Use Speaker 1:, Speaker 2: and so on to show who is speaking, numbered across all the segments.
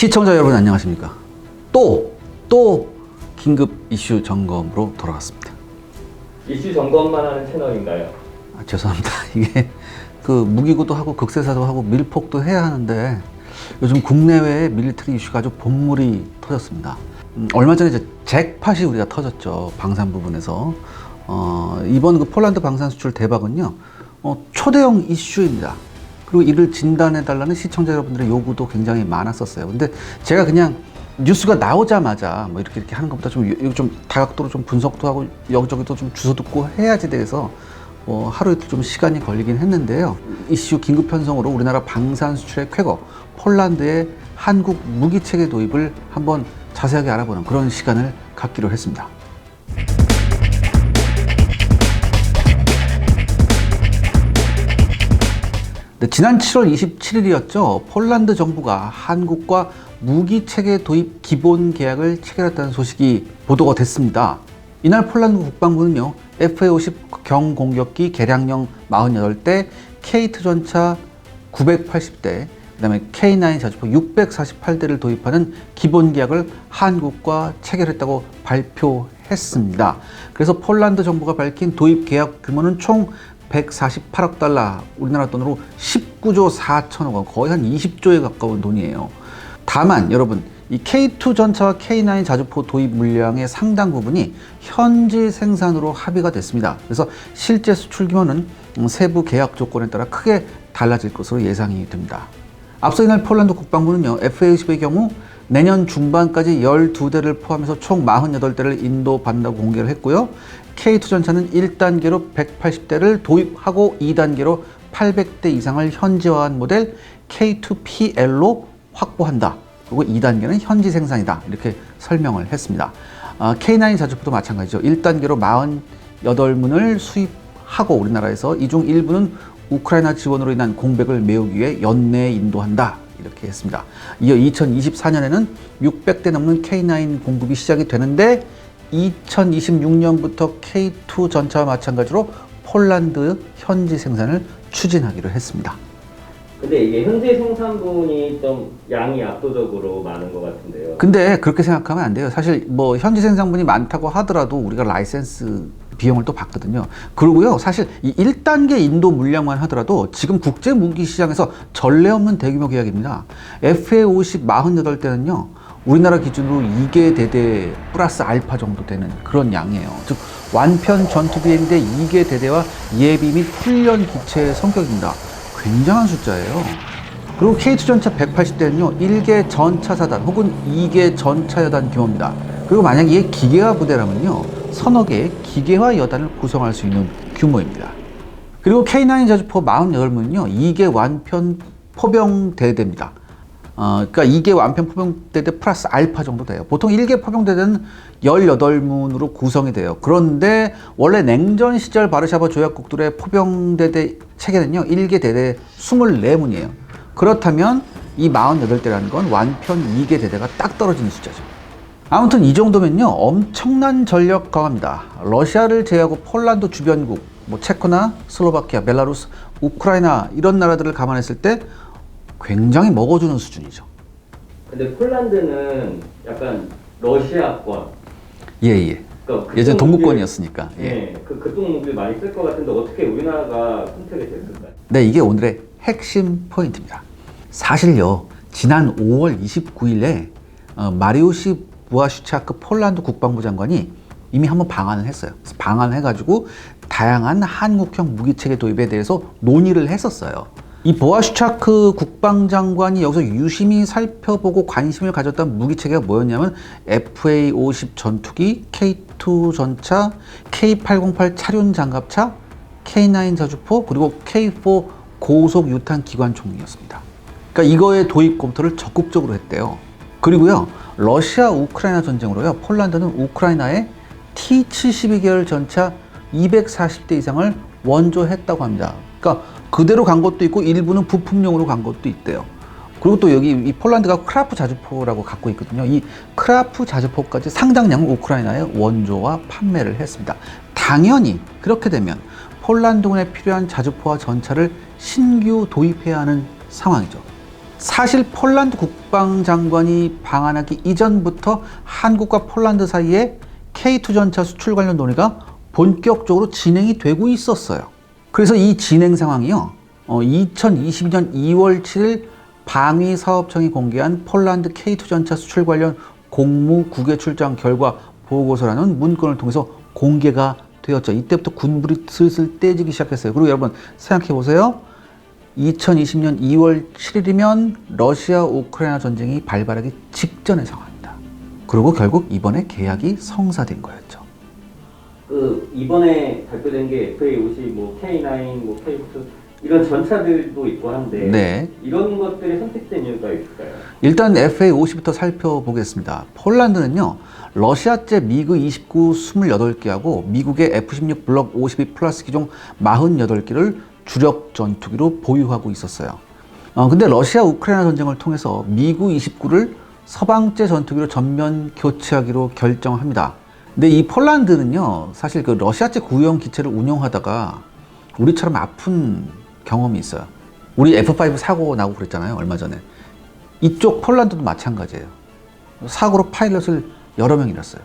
Speaker 1: 시청자 여러분 안녕하십니까? 또 긴급 이슈 점검으로 돌아왔습니다.
Speaker 2: 이슈 점검만 하는 채널인가요?
Speaker 1: 죄송합니다. 이게 그 무기고도 하고 극세사도 하고 밀폭도 해야 하는데 요즘 국내외에 밀리터리 이슈가 아주 본물이 터졌습니다. 얼마 전에 이제 잭팟이 우리가 터졌죠. 방산 부분에서. 이번 그 폴란드 방산 수출 대박은요. 초대형 이슈입니다. 그리고 이를 진단해달라는 시청자 여러분들의 요구도 굉장히 많았었어요. 근데 제가 그냥 뉴스가 나오자마자 뭐 이렇게 하는 것보다 좀 다각도로 좀 분석도 하고 여기저기도 좀 주워 듣고 해야지 돼서 하루 이틀 좀 시간이 걸리긴 했는데요. 이슈 긴급 편성으로 우리나라 방산 수출의 쾌거 폴란드의 한국 무기 체계 도입을 한번 자세하게 알아보는 그런 시간을 갖기로 했습니다. 네, 지난 7월 27일이었죠. 폴란드 정부가 한국과 무기 체계 도입 기본 계약을 체결했다는 소식이 보도가 됐습니다. 이날 폴란드 국방부는요, FA-50 경공격기 개량형 48대, K2 전차 980대, 그다음에 K9 자주포 648대를 도입하는 기본 계약을 한국과 체결했다고 발표했습니다. 그래서 폴란드 정부가 밝힌 도입 계약 규모는 총 148억 달러, 우리나라 돈으로 19조 4천억 원, 거의 한 20조에 가까운 돈이에요. 다만 여러분, 이 K2 전차와 K9 자주포 도입 물량의 상당 부분이 현지 생산으로 합의가 됐습니다. 그래서 실제 수출 규모는 세부 계약 조건에 따라 크게 달라질 것으로 예상이 됩니다. 앞서 이날 폴란드 국방부는요, FA-50의 경우 내년 중반까지 12대를 포함해서 총 48대를 인도받는다고 공개를 했고요. K2 전차는 1단계로 180대를 도입하고 2단계로 800대 이상을 현지화한 모델 K2PL로 확보한다. 그리고 2단계는 현지 생산이다. 이렇게 설명을 했습니다. K9 자주포도 마찬가지죠. 1단계로 48문을 수입하고 우리나라에서 이 중 일부는 우크라이나 지원으로 인한 공백을 메우기 위해 연내에 인도한다. 이렇게 했습니다. 이어 2024년에는 600대 넘는 K9 공급이 시작이 되는데 2026년부터 K2 전차와 마찬가지로 폴란드 현지 생산을 추진하기로 했습니다.
Speaker 2: 근데 이게 현지 생산분이 좀 양이 압도적으로 많은 것 같은데요.
Speaker 1: 근데 그렇게 생각하면 안 돼요. 사실 뭐 현지 생산분이 많다고 하더라도 우리가 라이센스 비용을 또 받거든요. 그리고요, 사실 이 1단계 인도 물량만 하더라도 지금 국제 무기 시장에서 전례 없는 대규모 계약입니다. FA-50 48대는요, 우리나라 기준으로 2개 대대 플러스 알파 정도 되는 그런 양이에요. 즉 완편 전투 비행대 2개 대대와 예비 및 훈련 기체의 성격입니다. 굉장한 숫자예요. 그리고 K2 전차 180대는요, 1개 전차사단 혹은 2개 전차여단 규모입니다. 그리고 만약 이게 기계화 부대라면요, 서너 개의 기계화 여단을 구성할 수 있는 규모입니다. 그리고 K9 자주포 48문은요, 2개 완편 포병대대입니다. 그러니까 2개 완편 포병대대 플러스 알파 정도 돼요. 보통 1개 포병대대는 18문으로 구성이 돼요. 그런데 원래 냉전 시절 바르샤바 조약국들의 포병대대 체계는요, 1개 대대 24문이에요. 그렇다면 이 48대라는 건 완편 2개 대대가 딱 떨어지는 숫자죠. 아무튼 이 정도면요, 엄청난 전력 강화입니다. 러시아를 제외하고 폴란드 주변국, 뭐 체코나 슬로바키아, 벨라루스, 우크라이나 이런 나라들을 감안했을 때 굉장히 먹어주는 수준이죠.
Speaker 2: 근데 폴란드는 약간 러시아권.
Speaker 1: 예.
Speaker 2: 그러니까
Speaker 1: 예전 동구권이었으니까.
Speaker 2: 예. 그쪽 무기를 많이 쓸 것 같은데 어떻게 우리나라가 선택이 됐을까요?
Speaker 1: 네, 이게 오늘의 핵심 포인트입니다. 사실요, 지난 5월 29일에 마리우시 부아슈차크 폴란드 국방부 장관이 이미 한번 방한을 했어요. 방한을 해가지고 다양한 한국형 무기체계 도입에 대해서 논의를 했었어요. 이 보아슈차크 국방장관이 여기서 유심히 살펴보고 관심을 가졌던 무기체계가 뭐였냐면 FA-50 전투기, K2 전차, K808 차륜 장갑차, K9 자주포, 그리고 K4 고속 유탄 기관총이었습니다. 그러니까 이거의 도입 검토를 적극적으로 했대요. 그리고요, 러시아 우크라이나 전쟁으로요, 폴란드는 우크라이나에 T-72 계열 전차 240대 이상을 원조했다고 합니다. 그러니까 그대로 간 것도 있고 일부는 부품용으로 간 것도 있대요. 그리고 또 여기 이 폴란드가 크라프 자주포라고 갖고 있거든요. 이 크라프 자주포까지 상당량을 우크라이나에 원조와 판매를 했습니다. 당연히 그렇게 되면 폴란드군에 필요한 자주포와 전차를 신규 도입해야 하는 상황이죠. 사실 폴란드 국방장관이 방한하기 이전부터 한국과 폴란드 사이에 K2 전차 수출 관련 논의가 본격적으로 진행이 되고 있었어요. 그래서 이 진행 상황이요, 2022년 2월 7일 방위사업청이 공개한 폴란드 K2 전차 수출 관련 공무 국외 출장 결과 보고서라는 문건을 통해서 공개가 되었죠. 이때부터 군불이 슬슬 떼지기 시작했어요. 그리고 여러분 생각해 보세요. 2020년 2월 7일이면 러시아 우크라이나 전쟁이 발발하기 직전의 상황입니다. 그리고 결국 이번에 계약이 성사된 거였죠.
Speaker 2: 이번에 발표된 게 FA50, 뭐 K9, 뭐 K6 이런 전차들도 있고 한데
Speaker 1: 네.
Speaker 2: 이런 것들이 선택된 이유가 있을까요?
Speaker 1: 일단 FA50부터 살펴보겠습니다. 폴란드는요, 러시아제 미그 29 28개하고 미국의 F-16 블록 52 플러스 기종 48개를 주력 전투기로 보유하고 있었어요. 근데 러시아 우크라이나 전쟁을 통해서 미그 29를 서방제 전투기로 전면 교체하기로 결정합니다. 근데 이 폴란드는요, 사실 그 러시아제 구형 기체를 운용하다가 우리처럼 아픈 경험이 있어요. 우리 F5 사고 나고 그랬잖아요, 얼마 전에. 이쪽 폴란드도 마찬가지예요. 사고로 파일럿을 여러 명 잃었어요.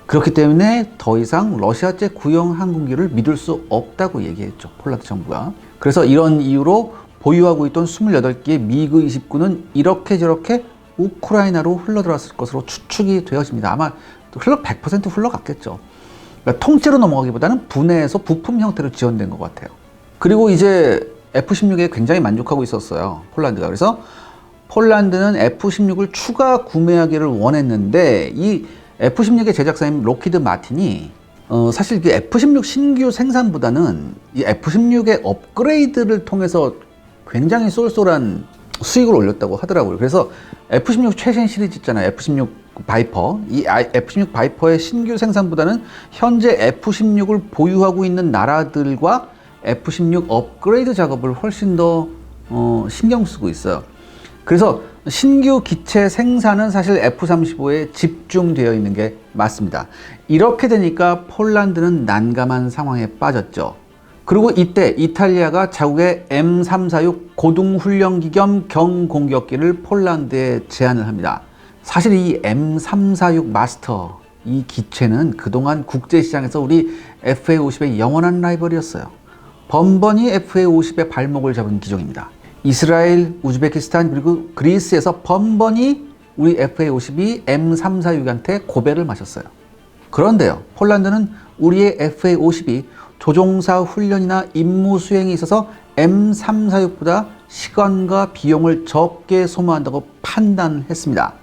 Speaker 1: 그렇기 때문에 더 이상 러시아제 구형 항공기를 믿을 수 없다고 얘기했죠, 폴란드 정부가. 그래서 이런 이유로 보유하고 있던 28개의 미그 29는 이렇게 저렇게 우크라이나로 흘러들어왔을 것으로 추측이 되어집니다. 아마 100% 흘러갔겠죠. 그러니까 통째로 넘어가기보다는 분해해서 부품 형태로 지원된 것 같아요. 그리고 이제 F-16에 굉장히 만족하고 있었어요, 폴란드가. 그래서 폴란드는 F-16을 추가 구매하기를 원했는데 이 F-16의 제작사인 로키드 마틴이 사실 그 F-16 신규 생산보다는 이 F-16의 업그레이드를 통해서 굉장히 쏠쏠한 수익을 올렸다고 하더라고요. 그래서 F-16 최신 시리즈 있잖아요, F-16 바이퍼. 이 F-16 바이퍼의 신규 생산보다는 현재 F-16을 보유하고 있는 나라들과 F-16 업그레이드 작업을 훨씬 더 신경 쓰고 있어요. 그래서 신규 기체 생산은 사실 F-35에 집중되어 있는 게 맞습니다. 이렇게 되니까 폴란드는 난감한 상황에 빠졌죠. 그리고 이때 이탈리아가 자국의 M346 고등훈련기 겸 경공격기를 폴란드에 제안을 합니다. 사실 이 M346 마스터, 이 기체는 그동안 국제시장에서 우리 FA-50의 영원한 라이벌이었어요. 번번이 FA-50의 발목을 잡은 기종입니다. 이스라엘, 우즈베키스탄, 그리고 그리스에서 번번이 우리 FA-50이 M346한테 고배를 마셨어요. 그런데요, 폴란드는 우리의 FA-50이 조종사 훈련이나 임무 수행에 있어서 M346보다 시간과 비용을 적게 소모한다고 판단했습니다.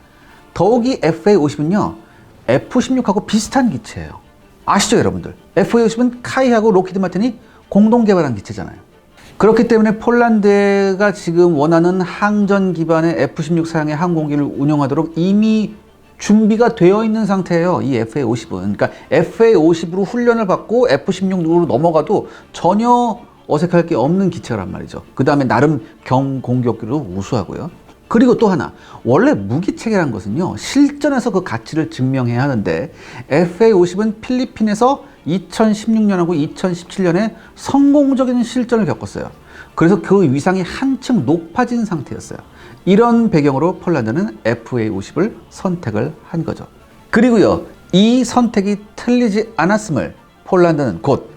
Speaker 1: 더욱이 FA-50은요, F-16하고 비슷한 기체예요. 아시죠, 여러분들? FA-50은 카이하고 로키드 마틴이 공동 개발한 기체잖아요. 그렇기 때문에 폴란드가 지금 원하는 항전 기반의 F-16 사양의 항공기를 운용하도록 이미 준비가 되어 있는 상태예요, 이 FA-50은. 그러니까 FA-50으로 훈련을 받고 F-16으로 넘어가도 전혀 어색할 게 없는 기체란 말이죠. 그 다음에 나름 경공격기로 우수하고요. 그리고 또 하나, 원래 무기체계라는 것은요, 실전에서 그 가치를 증명해야 하는데 FA-50은 필리핀에서 2016년하고 2017년에 성공적인 실전을 겪었어요. 그래서 그 위상이 한층 높아진 상태였어요. 이런 배경으로 폴란드는 FA-50을 선택을 한 거죠. 그리고요, 이 선택이 틀리지 않았음을 폴란드는 곧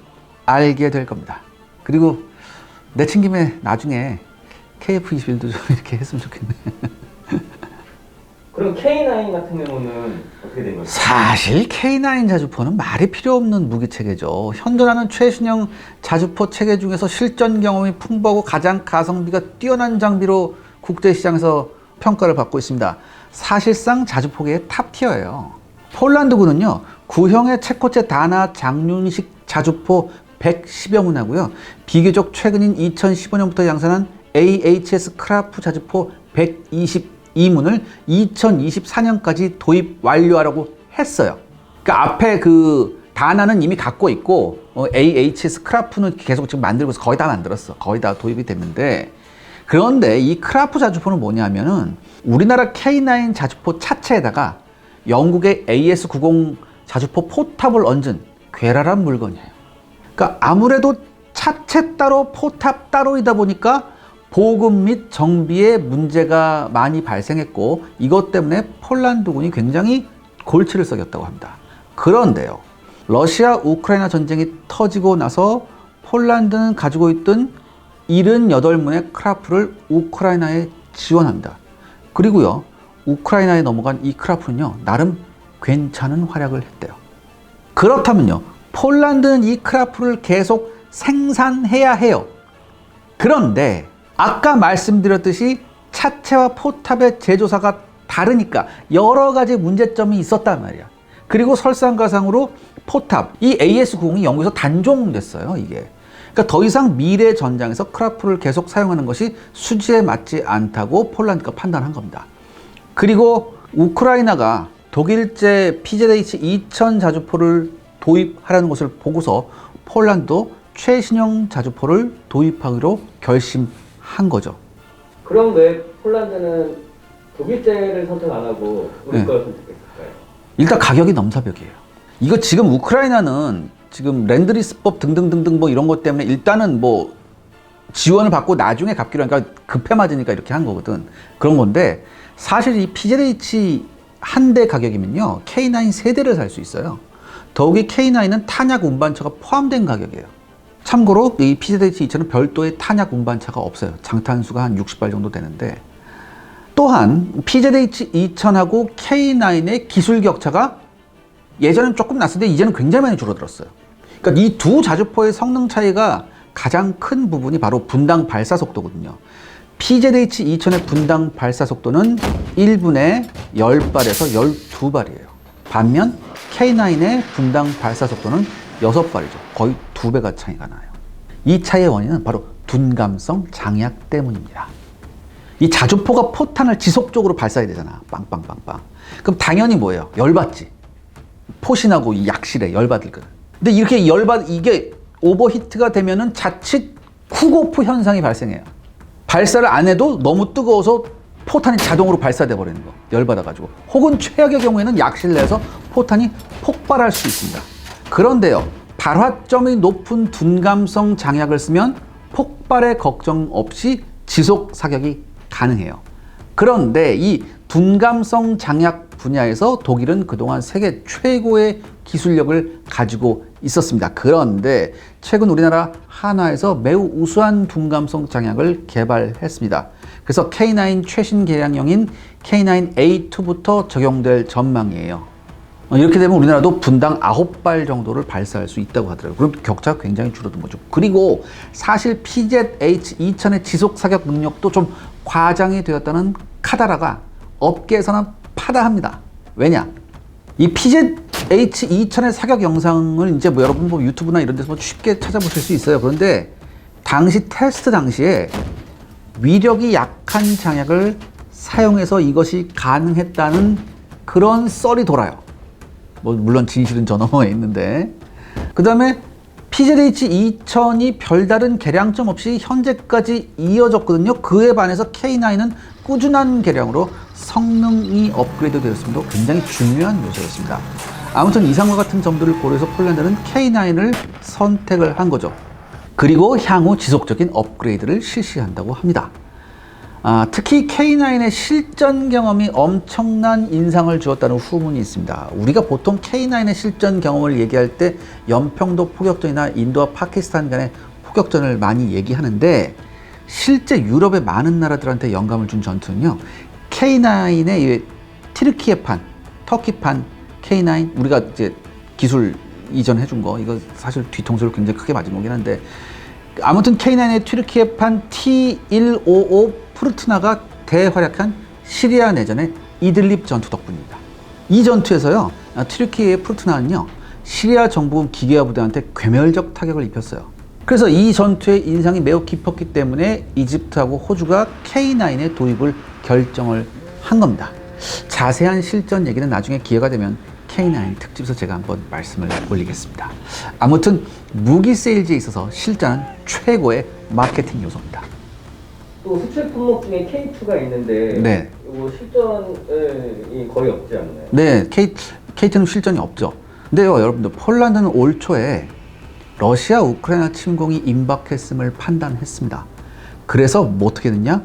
Speaker 1: 알게 될 겁니다. 그리고 내친 김에 나중에 KF-21도 좀 이렇게 했으면 좋겠네.
Speaker 2: 그럼 K9 같은 경우는 어떻게 된 거죠?
Speaker 1: 사실 K9 자주포는 말이 필요 없는 무기체계죠. 현존하는 최신형 자주포 체계 중에서 실전 경험이 풍부하고 가장 가성비가 뛰어난 장비로 국제시장에서 평가를 받고 있습니다. 사실상 자주포계의 탑티어예요. 폴란드군은요, 구형의 체코제 다나 장륜식 자주포 110여 문하고요, 비교적 최근인 2015년부터 양산한 AHS 크라프 자주포 122문을 2024년까지 도입 완료하라고 했어요. 그러니까 앞에 그 다나는 이미 갖고 있고 AHS 크라프는 계속 지금 만들고 있어. 거의 다 만들었어. 거의 다 도입이 됐는데, 그런데 이 크라프 자주포는 뭐냐면은 우리나라 K9 자주포 차체에다가 영국의 AS90 자주포 포탑을 얹은 괴랄한 물건이에요. 그러니까 아무래도 차체 따로 포탑 따로이다 보니까 보급 및 정비에 문제가 많이 발생했고 이것 때문에 폴란드군이 굉장히 골치를 썩였다고 합니다. 그런데요, 러시아 우크라이나 전쟁이 터지고 나서 폴란드는 가지고 있던 78문의 크라프를 우크라이나에 지원합니다. 그리고요, 우크라이나에 넘어간 이 크라프는요, 나름 괜찮은 활약을 했대요. 그렇다면요, 폴란드는 이 크라프를 계속 생산해야 해요. 그런데 아까 말씀드렸듯이 차체와 포탑의 제조사가 다르니까 여러 가지 문제점이 있었단 말이야. 그리고 설상가상으로 포탑, 이 AS90이 영국에서 단종됐어요, 이게. 그러니까 더 이상 미래 전장에서 크라프를 계속 사용하는 것이 수지에 맞지 않다고 폴란드가 판단한 겁니다. 그리고 우크라이나가 독일제 PZH-2000 자주포를 도입하라는 것을 보고서 폴란드도 최신형 자주포를 도입하기로 결심한 거죠.
Speaker 2: 그럼 왜 폴란드는 독일제를 선택 안 하고 우리
Speaker 1: 네.
Speaker 2: 걸 선택했을까요?
Speaker 1: 일단 가격이 넘사벽이에요. 이거 지금 우크라이나는 지금 렌드리스법 등등등등 뭐 이런 것 때문에 일단은 뭐 지원을 받고 나중에 갚기로 하니까 급해 맞으니까 이렇게 한 거거든. 그런 건데 사실 이 PZH 한 대 가격이면요, K9 세대를 살 수 있어요. 더욱이 K9은 탄약 운반차가 포함된 가격이에요. 참고로 이 PZH-2000은 별도의 탄약 운반차가 없어요. 장탄수가 한 60발 정도 되는데, 또한 PZH-2000하고 K9의 기술 격차가 예전엔 조금 났었는데 이제는 굉장히 많이 줄어들었어요. 그러니까 이 두 자주포의 성능 차이가 가장 큰 부분이 바로 분당 발사 속도거든요. PZH-2000의 분당 발사 속도는 1분에 10발에서 12발이에요. 반면 K9의 분당 발사 속도는 6발이죠. 거의 2배가 차이가 나요. 이 차이의 원인은 바로 둔감성 장약 때문입니다. 이 자주포가 포탄을 지속적으로 발사해야 되잖아. 빵빵빵빵. 그럼 당연히 뭐예요? 열받지. 포신하고 이 약실에 열받을거든. 근데 이렇게 이게 오버히트가 되면은 자칫 쿡오프 현상이 발생해요. 발사를 안 해도 너무 뜨거워서 포탄이 자동으로 발사돼 버리는 거. 열받아가지고. 혹은 최악의 경우에는 약실 내에서 포탄이 폭발할 수 있습니다. 그런데요, 발화점이 높은 둔감성 장약을 쓰면 폭발의 걱정 없이 지속 사격이 가능해요. 그런데 이 둔감성 장약 분야에서 독일은 그동안 세계 최고의 기술력을 가지고 있었습니다. 그런데 최근 우리나라 한화에서 매우 우수한 둔감성 장약을 개발했습니다. 그래서 K9 최신 개량형인 K9A2부터 적용될 전망이에요. 이렇게 되면 우리나라도 분당 9발 정도를 발사할 수 있다고 하더라고요. 그럼 격차가 굉장히 줄어든 거죠. 그리고 사실 PZH-2000의 지속 사격 능력도 좀 과장이 되었다는 카다라가 업계에서는 파다합니다. 왜냐? 이 PZH-2000의 사격 영상을 이제 뭐 여러분 뭐 유튜브나 이런 데서 뭐 쉽게 찾아보실 수 있어요. 그런데 당시 테스트 당시에 위력이 약한 장약을 사용해서 이것이 가능했다는 그런 썰이 돌아요. 뭐 물론 진실은 저 너머에 있는데, 그 다음에 PZH-2000이 별다른 개량점 없이 현재까지 이어졌거든요. 그에 반해서 K9은 꾸준한 개량으로 성능이 업그레이드 되었음도 굉장히 중요한 요소였습니다. 아무튼 이상과 같은 점들을 고려해서 폴란드는 K9을 선택을 한 거죠. 그리고 향후 지속적인 업그레이드를 실시한다고 합니다. 특히 K9의 실전 경험이 엄청난 인상을 주었다는 후문이 있습니다. 우리가 보통 K9의 실전 경험을 얘기할 때 연평도 포격전이나 인도와 파키스탄 간의 포격전을 많이 얘기하는데, 실제 유럽의 많은 나라들한테 영감을 준 전투는요, K9의 티르키예판, 터키판 K9, 우리가 이제 기술 이전해 준 거, 이거 사실 뒤통수를 굉장히 크게 맞은 거긴 한데, 아무튼 K9의 튀르키예판 T155 프루트나가 대활약한 시리아 내전의 이들립 전투 덕분입니다. 이 전투에서요, 튀르키예의 프루트나는요, 시리아 정부군 기계화 부대한테 괴멸적 타격을 입혔어요. 그래서 이 전투의 인상이 매우 깊었기 때문에 이집트하고 호주가 K9의 도입을 결정을 한 겁니다. 자세한 실전 얘기는 나중에 기회가 되면 K9 특집에서 제가 한번 말씀을 올리겠습니다. 아무튼 무기 세일즈에 있어서 실전은 최고의 마케팅 요소입니다.
Speaker 2: 또 수출 품목 중에 K2가 있는데,
Speaker 1: 네.
Speaker 2: 이거 실전이 거의 없지 않나요?
Speaker 1: 네, K2는 실전이 없죠. 근데요, 여러분들, 폴란드는 올 초에 러시아 우크라이나 침공이 임박했음을 판단했습니다. 그래서 뭐 어떻게 됐냐?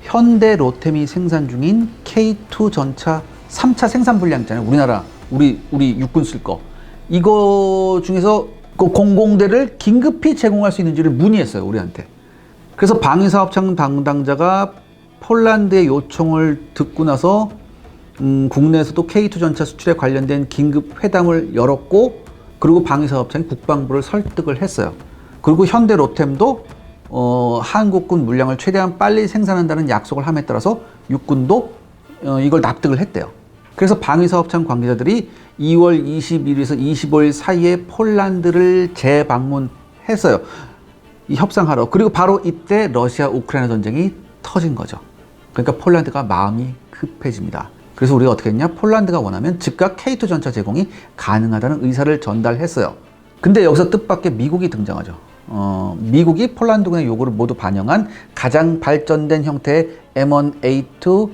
Speaker 1: 현대 로템이 생산 중인 K2 전차 3차 생산 분량 있잖아요. 우리 육군 쓸 거. 이거 중에서 그 공공대를 긴급히 제공할 수 있는지를 문의했어요, 우리한테. 그래서 방위사업청 담당자가 폴란드의 요청을 듣고 나서 국내에서도 K2 전차 수출에 관련된 긴급 회담을 열었고, 그리고 방위사업청이 국방부를 설득을 했어요. 그리고 현대 로템도 한국군 물량을 최대한 빨리 생산한다는 약속을 함에 따라서 육군도 이걸 납득을 했대요. 그래서 방위사업청 관계자들이 2월 21일에서 25일 사이에 폴란드를 재방문했어요. 이 협상하러. 그리고 바로 이때 러시아 우크라이나 전쟁이 터진 거죠. 그러니까 폴란드가 마음이 급해집니다. 그래서 우리가 어떻게 했냐? 폴란드가 원하면 즉각 K2 전차 제공이 가능하다는 의사를 전달했어요. 근데 여기서 뜻밖의 미국이 등장하죠. 미국이 폴란드군의 요구를 모두 반영한 가장 발전된 형태의 M1A2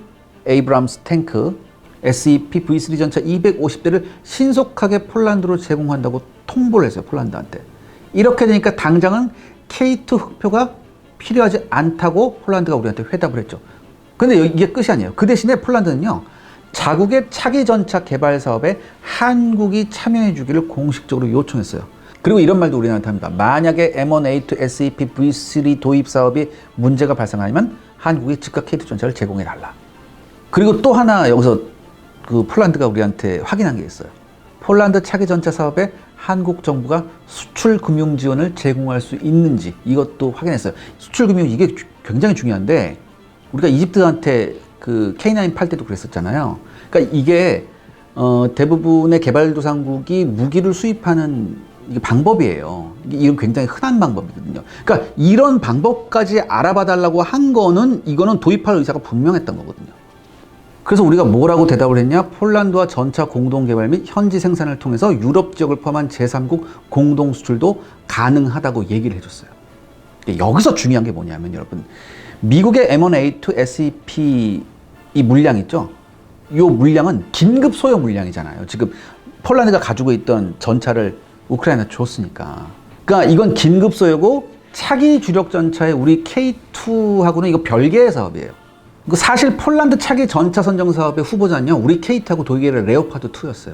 Speaker 1: 에이브람스 탱크 SEP V3 전차 250대를 신속하게 폴란드로 제공한다고 통보를 했어요, 폴란드한테. 이렇게 되니까 당장은 K2 흑표가 필요하지 않다고 폴란드가 우리한테 회답을 했죠. 근데 이게 끝이 아니에요. 그 대신에 폴란드는요, 자국의 차기 전차 개발 사업에 한국이 참여해 주기를 공식적으로 요청했어요. 그리고 이런 말도 우리나라한테 합니다. 만약에 M1A2 SEP V3 도입 사업이 문제가 발생하면 한국이 즉각 K2 전차를 제공해 달라. 그리고 또 하나 여기서 그 폴란드가 우리한테 확인한 게 있어요. 폴란드 차기 전차 사업에 한국 정부가 수출 금융 지원을 제공할 수 있는지 이것도 확인했어요. 수출 금융 이게 굉장히 중요한데, 우리가 이집트한테 그 K9 팔 때도 그랬었잖아요. 그러니까 이게 대부분의 개발도상국이 무기를 수입하는 이게 방법이에요. 이건 굉장히 흔한 방법이거든요. 그러니까 이런 방법까지 알아봐 달라고 한 거는, 이거는 도입할 의사가 분명했던 거거든요. 그래서 우리가 뭐라고 대답을 했냐? 폴란드와 전차 공동 개발 및 현지 생산을 통해서 유럽 지역을 포함한 제3국 공동 수출도 가능하다고 얘기를 해줬어요. 여기서 중요한 게 뭐냐면, 여러분, 미국의 M1A2 SEP 이 물량 있죠? 이 물량은 긴급 소요 물량이잖아요. 지금 폴란드가 가지고 있던 전차를 우크라이나 줬으니까. 그러니까 이건 긴급 소요고, 차기 주력 전차의 우리 K2하고는 이거 별개의 사업이에요. 사실 폴란드 차기 전차 선정 사업의 후보자는요, 우리 K2하고 독일의 레오파드 2였어요.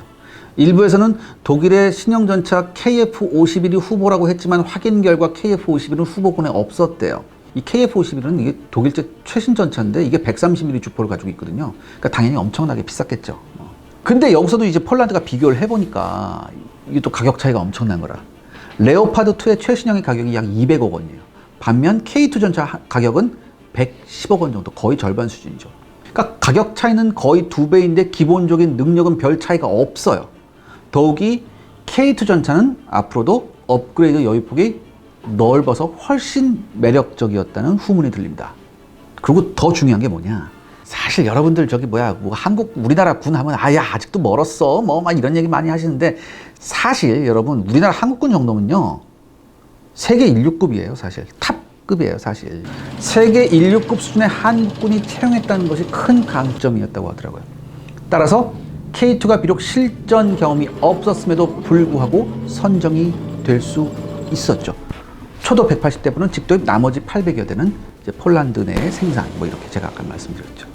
Speaker 1: 일부에서는 독일의 신형 전차 KF-51이 후보라고 했지만 확인 결과 KF-51은 후보군에 없었대요. 이 KF-51은 이게 독일제 최신 전차인데 이게 130mm 주포를 가지고 있거든요. 그러니까 당연히 엄청나게 비쌌겠죠. 근데 여기서도 이제 폴란드가 비교를 해보니까 이게 또 가격 차이가 엄청난 거라. 레오파드 2의 최신형의 가격이 약 200억 원이에요. 반면 K2 전차 가격은 110억 원 정도, 거의 절반 수준이죠. 그러니까 가격 차이는 거의 2배인데 기본적인 능력은 별 차이가 없어요. 더욱이 K2 전차는 앞으로도 업그레이드 여유폭이 넓어서 훨씬 매력적이었다는 후문이 들립니다. 그리고 더 중요한 게 뭐냐? 사실 여러분들 우리나라 군 하면 아직도 멀었어 막 이런 얘기 많이 하시는데, 사실 여러분 우리나라 한국군 정도면요 세계 1류급이에요. 사실 탑급이에요. 사실 세계 1류급 수준의 한국군이 채용했다는 것이 큰 강점이었다고 하더라고요. 따라서 K2가 비록 실전 경험이 없었음에도 불구하고 선정이 될 수 있었죠. 초도 180대분은 직도입, 나머지 800여 대는 이제 폴란드 내 생산, 이렇게 제가 아까 말씀드렸죠.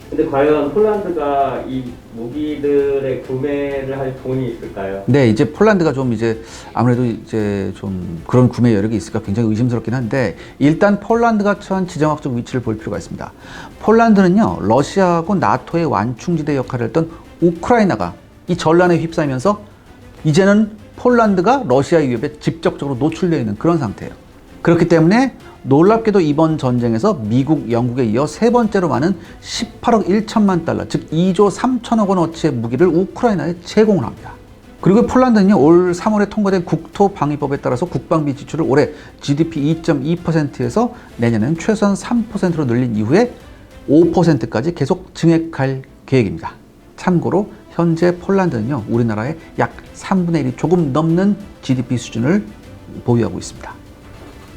Speaker 2: 근데 과연 폴란드가 이 무기들의 구매를 할 돈이 있을까요?
Speaker 1: 네, 이제 폴란드가 좀 아무래도 좀 그런 구매 여력이 있을까 굉장히 의심스럽긴 한데, 일단 폴란드가 처한 지정학적 위치를 볼 필요가 있습니다. 폴란드는요, 러시아하고 나토의 완충지대 역할을 했던 우크라이나가 이 전란에 휩싸이면서 이제는 폴란드가 러시아 위협에 직접적으로 노출되어 있는 그런 상태예요. 그렇기 때문에 놀랍게도 이번 전쟁에서 미국, 영국에 이어 세 번째로 많은 18억 1천만 달러, 즉 2조 3천억 원어치의 무기를 우크라이나에 제공을 합니다. 그리고 폴란드는요, 올 3월에 통과된 국토방위법에 따라서 국방비 지출을 올해 GDP 2.2%에서 내년에는 최소한 3%로 늘린 이후에 5%까지 계속 증액할 계획입니다. 참고로 현재 폴란드는요, 우리나라의 약 3분의 1이 조금 넘는 GDP 수준을 보유하고 있습니다.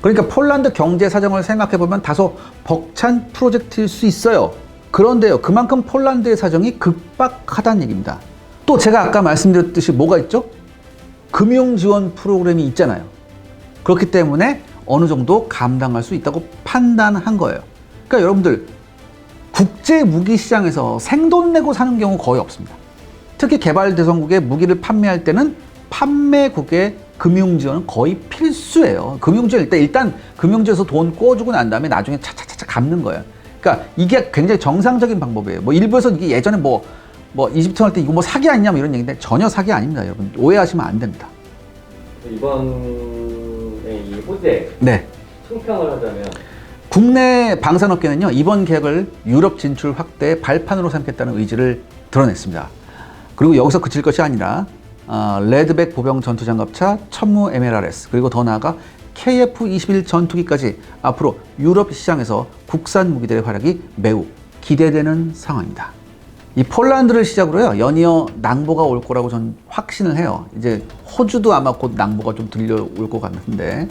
Speaker 1: 그러니까 폴란드 경제 사정을 생각해보면 다소 벅찬 프로젝트일 수 있어요. 그런데요, 그만큼 폴란드의 사정이 급박하다는 얘기입니다. 또 제가 아까 말씀드렸듯이 뭐가 있죠? 금융 지원 프로그램이 있잖아요. 그렇기 때문에 어느 정도 감당할 수 있다고 판단한 거예요. 그러니까 여러분들 국제 무기 시장에서 생돈 내고 사는 경우 거의 없습니다. 특히 개발도상국에 무기를 판매할 때는 판매국의 금융지원은 거의 필수예요. 금융지원 일단 금융지에서 돈 꿔주고 난 다음에 나중에 차차차차 갚는 거예요. 그러니까 이게 굉장히 정상적인 방법이에요. 뭐 일부에서 이게 예전에 뭐 이집트 할 때 이거 뭐 사기 아니냐 뭐 이런 얘기인데 전혀 사기 아닙니다, 여러분. 오해하시면 안 됩니다.
Speaker 2: 이번에 이 호재
Speaker 1: 네.
Speaker 2: 총평을 하자면
Speaker 1: 국내 방산업계는요, 이번 계획을 유럽 진출 확대의 발판으로 삼겠다는 의지를 드러냈습니다. 그리고 여기서 그칠 것이 아니라 레드백 보병 전투장갑차, 천무 MLRS, 그리고 더 나아가 KF-21 전투기까지 앞으로 유럽 시장에서 국산 무기들의 활약이 매우 기대되는 상황입니다. 이 폴란드를 시작으로요, 연이어 낭보가 올 거라고 전 확신을 해요. 이제 호주도 아마 곧 낭보가 좀 들려올 것 같은데,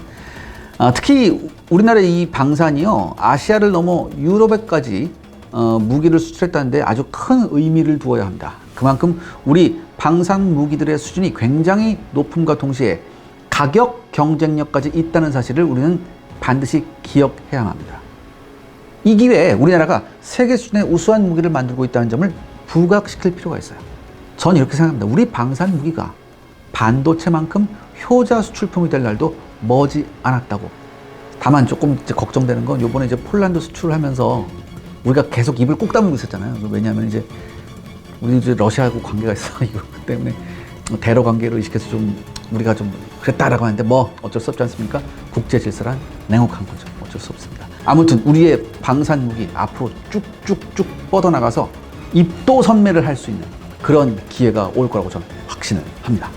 Speaker 1: 특히 우리나라의 이 방산이요, 아시아를 넘어 유럽에까지 무기를 수출했다는데 아주 큰 의미를 두어야 합니다. 그만큼 우리 방산 무기들의 수준이 굉장히 높음과 동시에 가격 경쟁력까지 있다는 사실을 우리는 반드시 기억해야 합니다. 이 기회에 우리나라가 세계 수준의 우수한 무기를 만들고 있다는 점을 부각시킬 필요가 있어요. 전 이렇게 생각합니다. 우리 방산 무기가 반도체만큼 효자 수출품이 될 날도 머지 않았다고. 다만 조금 이제 걱정되는 건 이번에 이제 폴란드 수출을 하면서 우리가 계속 입을 꼭 다물고 있었잖아요. 왜냐하면 이제 우리 이제 러시아하고 관계가 있어. 이거 때문에 대러 관계를 의식해서 좀 우리가 좀 그랬다라고 하는데 뭐 어쩔 수 없지 않습니까? 국제 질서란 냉혹한 거죠. 어쩔 수 없습니다. 아무튼 우리의 방산 무기 앞으로 쭉쭉쭉 뻗어나가서 입도 선매를 할 수 있는 그런 기회가 올 거라고 저는 확신을 합니다.